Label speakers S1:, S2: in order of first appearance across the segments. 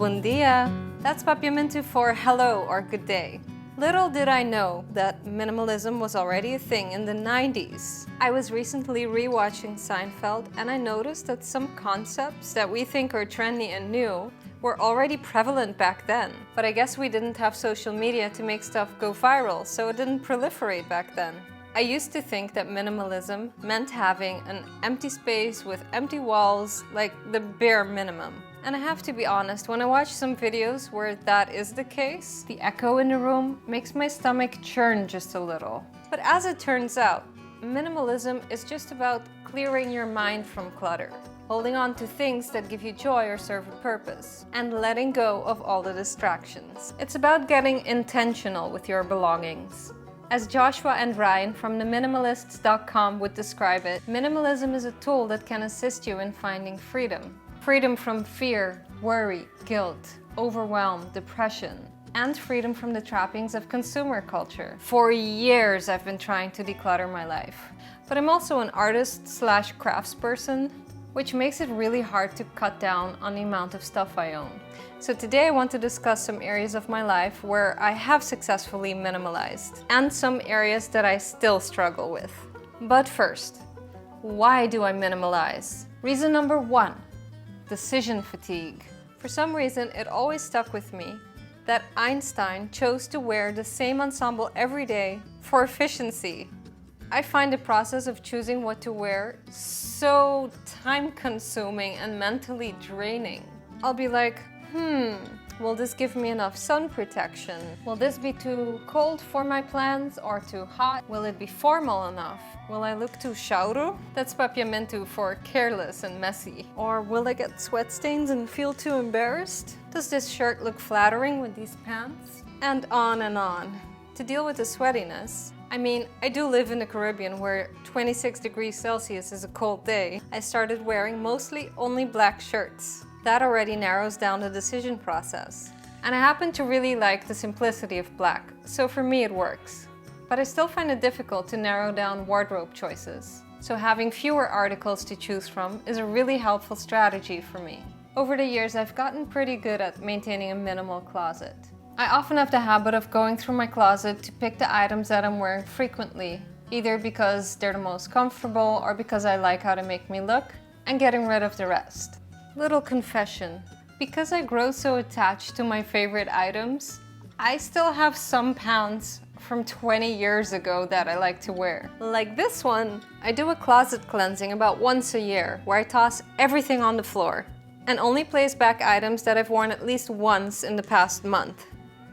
S1: Buen dia! That's Papiamento for hello or good day. Little did I know that minimalism was already a thing in the 90s. I was recently rewatching Seinfeld and I noticed that some concepts that we think are trendy and new were already prevalent back then. But I guess we didn't have social media to make stuff go viral, so it didn't proliferate back then. I used to think that minimalism meant having an empty space with empty walls, like the bare minimum. And I have to be honest, when I watch some videos where that is the case, the echo in the room makes my stomach churn just a little. But as it turns out, minimalism is just about clearing your mind from clutter, holding on to things that give you joy or serve a purpose, and letting go of all the distractions. It's about getting intentional with your belongings. As Joshua and Ryan from the minimalists.com would describe it, minimalism is a tool that can assist you in finding freedom. Freedom from fear, worry, guilt, overwhelm, depression, and freedom from the trappings of consumer culture. For years I've been trying to declutter my life, but I'm also an artist/craftsperson, which makes it really hard to cut down on the amount of stuff I own. So today I want to discuss some areas of my life where I have successfully minimalized, and some areas that I still struggle with. But first, why do I minimalize? Reason number 1, decision fatigue. For some reason, it always stuck with me that Einstein chose to wear the same ensemble every day for efficiency. I find the process of choosing what to wear so time-consuming and mentally draining. I'll be like, will this give me enough sun protection? Will this be too cold for my plans or too hot? Will it be formal enough? Will I look too chauro? That's papiamento for careless and messy. Or will I get sweat stains and feel too embarrassed? Does this shirt look flattering with these pants? And on and on. To deal with the sweatiness, I mean, I do live in the Caribbean where 26 degrees Celsius is a cold day. I started wearing mostly only black shirts. That already narrows down the decision process. And I happen to really like the simplicity of black, so for me it works. But I still find it difficult to narrow down wardrobe choices. So having fewer articles to choose from is a really helpful strategy for me. Over the years, I've gotten pretty good at maintaining a minimal closet. I often have the habit of going through my closet to pick the items that I'm wearing frequently, either because they're the most comfortable or because I like how they make me look, and getting rid of the rest. Little confession. Because I grow so attached to my favorite items, I still have some pants from 20 years ago that I like to wear. Like this one, I do a closet cleansing about once a year where I toss everything on the floor and only place back items that I've worn at least once in the past month,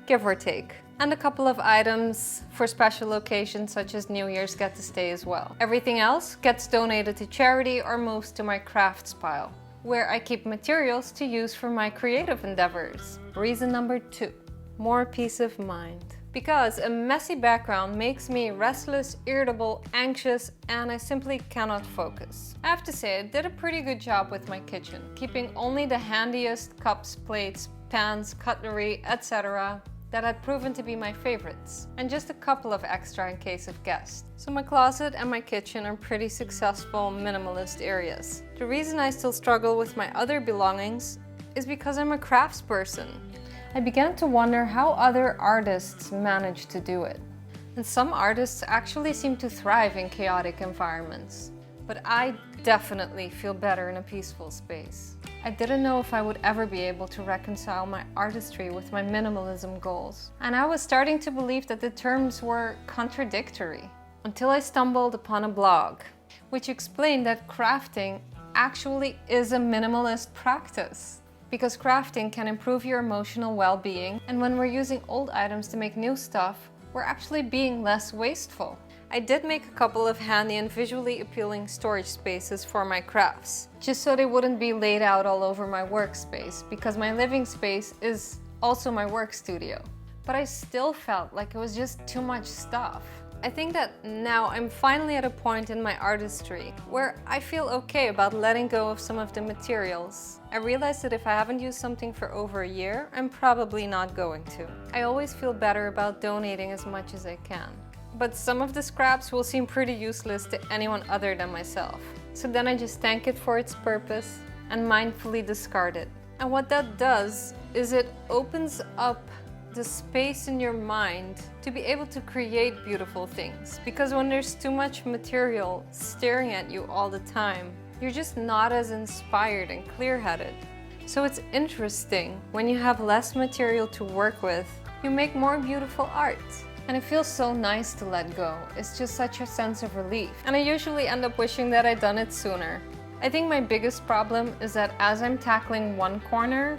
S1: give or take. And a couple of items for special occasions such as New Year's get to stay as well. Everything else gets donated to charity or moves to my crafts pile, where I keep materials to use for my creative endeavors. Reason number 2, more peace of mind. Because a messy background makes me restless, irritable, anxious, and I simply cannot focus. I have to say, I did a pretty good job with my kitchen, keeping only the handiest cups, plates, pans, cutlery, etc. that had proven to be my favorites, and just a couple of extra in case of guests. So my closet and my kitchen are pretty successful minimalist areas. The reason I still struggle with my other belongings is because I'm a craftsperson. I began to wonder how other artists manage to do it. And some artists actually seem to thrive in chaotic environments. But I definitely feel better in a peaceful space. I didn't know if I would ever be able to reconcile my artistry with my minimalism goals. And I was starting to believe that the terms were contradictory, until I stumbled upon a blog, which explained that crafting actually is a minimalist practice. Because crafting can improve your emotional well-being, and when we're using old items to make new stuff, we're actually being less wasteful. I did make a couple of handy and visually appealing storage spaces for my crafts, just so they wouldn't be laid out all over my workspace, because my living space is also my work studio. But I still felt like it was just too much stuff. I think that now I'm finally at a point in my artistry where I feel okay about letting go of some of the materials. I realized that if I haven't used something for over a year, I'm probably not going to. I always feel better about donating as much as I can. But some of the scraps will seem pretty useless to anyone other than myself. So then I just thank it for its purpose and mindfully discard it. And what that does is it opens up the space in your mind to be able to create beautiful things. Because when there's too much material staring at you all the time, you're just not as inspired and clear-headed. So it's interesting, when you have less material to work with, you make more beautiful art. And it feels so nice to let go. It's just such a sense of relief. And I usually end up wishing that I'd done it sooner. I think my biggest problem is that as I'm tackling one corner,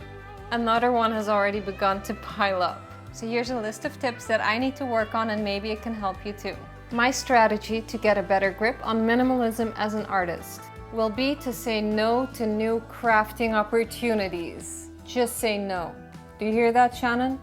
S1: another one has already begun to pile up. So here's a list of tips that I need to work on, and maybe it can help you too. My strategy to get a better grip on minimalism as an artist will be to say no to new crafting opportunities. Just say no. Do you hear that, Shannon?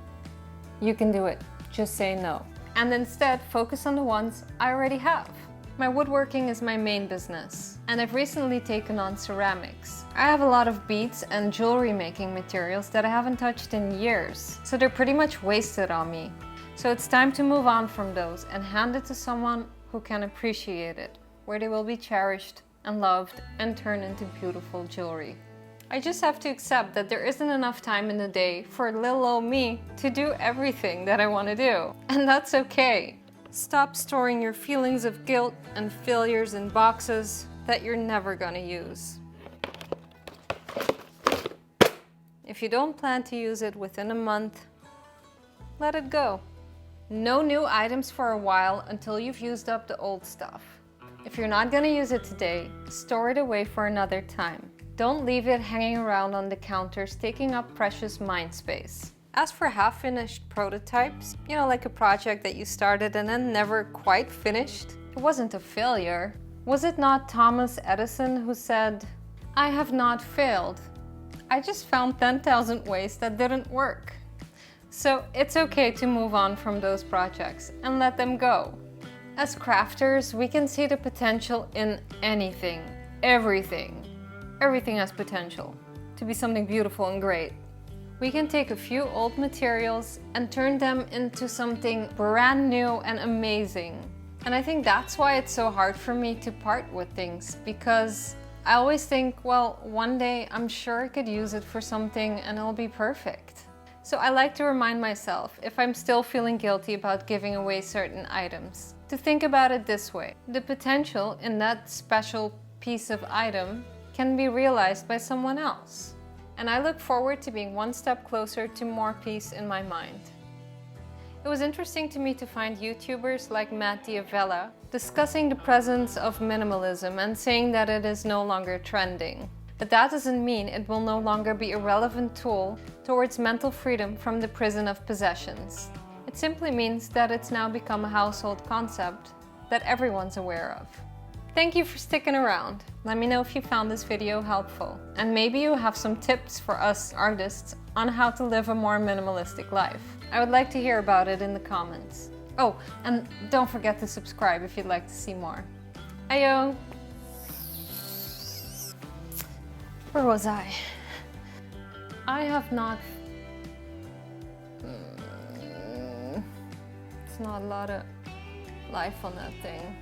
S1: You can do it. Just say no. And instead focus on the ones I already have. My woodworking is my main business, and I've recently taken on ceramics. I have a lot of beads and jewelry making materials that I haven't touched in years, so they're pretty much wasted on me. So it's time to move on from those and hand it to someone who can appreciate it, where they will be cherished and loved and turned into beautiful jewelry. I just have to accept that there isn't enough time in the day for little old me to do everything that I want to do. And that's okay. Stop storing your feelings of guilt and failures in boxes that you're never gonna use. If you don't plan to use it within a month, let it go. No new items for a while until you've used up the old stuff. If you're not gonna use it today, store it away for another time. Don't leave it hanging around on the counters, taking up precious mind space. As for half-finished prototypes, like a project that you started and then never quite finished, it wasn't a failure. Was it not Thomas Edison who said, "I have not failed. I just found 10,000 ways that didn't work." So it's okay to move on from those projects and let them go. As crafters, we can see the potential in anything, everything. Everything has potential to be something beautiful and great. We can take a few old materials and turn them into something brand new and amazing. And I think that's why it's so hard for me to part with things, because I always think, well, one day I'm sure I could use it for something and it'll be perfect. So I like to remind myself, if I'm still feeling guilty about giving away certain items, to think about it this way. The potential in that special piece of item can be realized by someone else. And I look forward to being one step closer to more peace in my mind. It was interesting to me to find YouTubers like Matt Diavella discussing the presence of minimalism and saying that it is no longer trending. But that doesn't mean it will no longer be a relevant tool towards mental freedom from the prison of possessions. It simply means that it's now become a household concept that everyone's aware of. Thank you for sticking around. Let me know if you found this video helpful. And maybe you have some tips for us artists on how to live a more minimalistic life. I would like to hear about it in the comments. Oh, and don't forget to subscribe if you'd like to see more. Ayo! Where was I? I have not... It's not a lot of life on that thing.